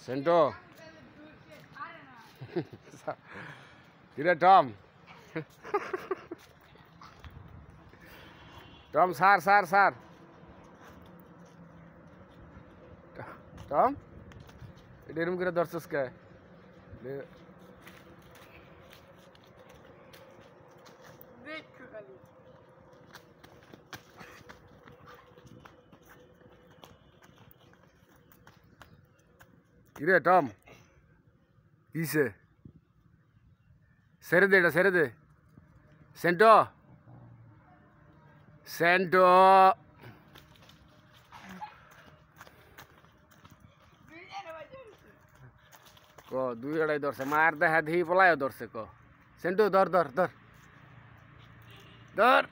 CENTO কিরে Tom Tom sir sir sir Tom এটা এরকম করে ধরছস কে কিরে টম কিসে ছেড়ে দে এটা ছেড়ে দে সেন্টো সেন্টো ক দুই আড়াই ধরছে মার দেখা দেখি পলায় ধরছে ক সেন্টু ধর ধর ধর ধর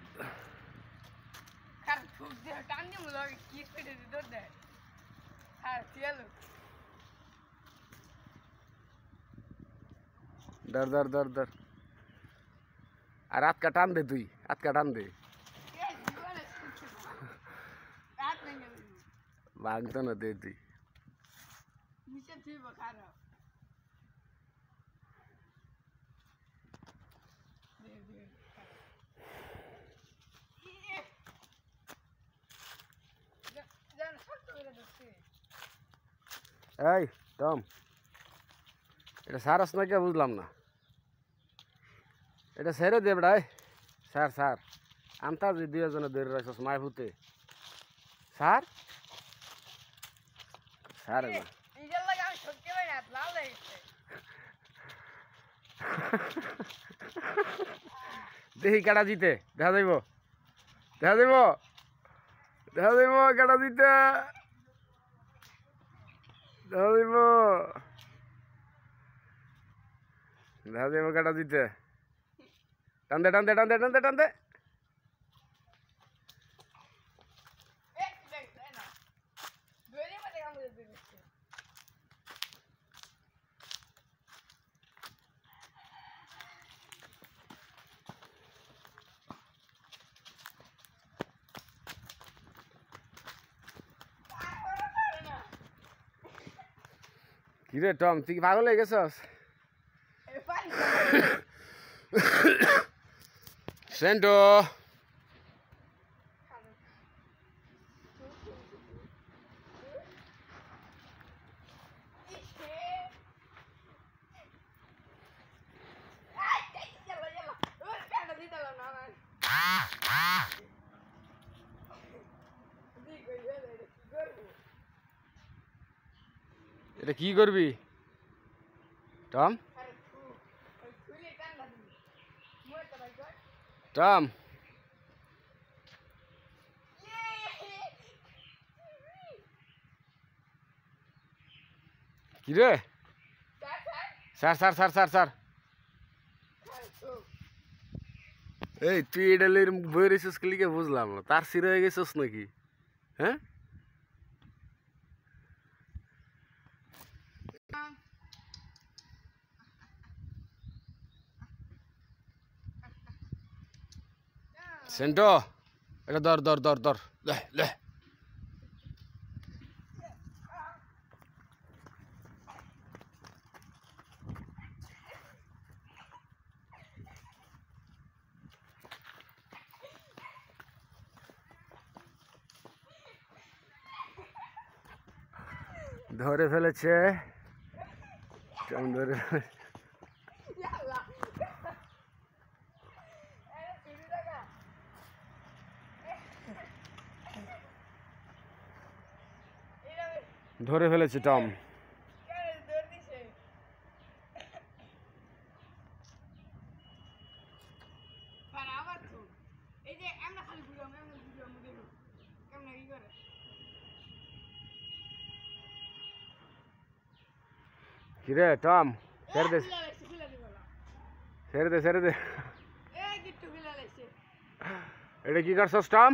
ধর ধর ধর ধর আর আটকা টান দে তুই আটকা টান দে ভাঙতো না দে তুই এই টম এটা সারস না কে বুঝলাম না এটা ছেড়ে দে বেড়াই স্যার স্যার আনতা যে দুজনে ধরে রাখছস মায় ভূতে স্যার স্যার দেখি কাটা জিতে দেখা যাইব দেখা যাইব দেখা যাইব কাটা জিতে দেখা যাইব দেখা যাইব কাটা জিতে টানদে টানদে টানদে টানদে টানদে কিরে টম তুই কি পাগল হয়ে গেছস সেন্টো এটা কি করবি টম টম কি রে sir sir sir sir sir এই তুই এটা বই রেছিস লিখে বুঝলাম না তার সিরে হয়ে গেছিস নাকি হ্যাঁ সেন্টো এটা ধর ধর ধর ধর লে লে ধরে ফেলেছে ধরে ধরে ফেলেছে টম কিরে টম ছেড়ে দে ছেড়ে দে ছেড়ে দে এটা কি করছস টম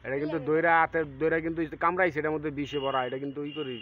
এটা কিন্তু দইরা হাতে দইরা কিন্তু কামড়াইছে এটার মধ্যে বিষে ভরা এটা কিন্তু ই করি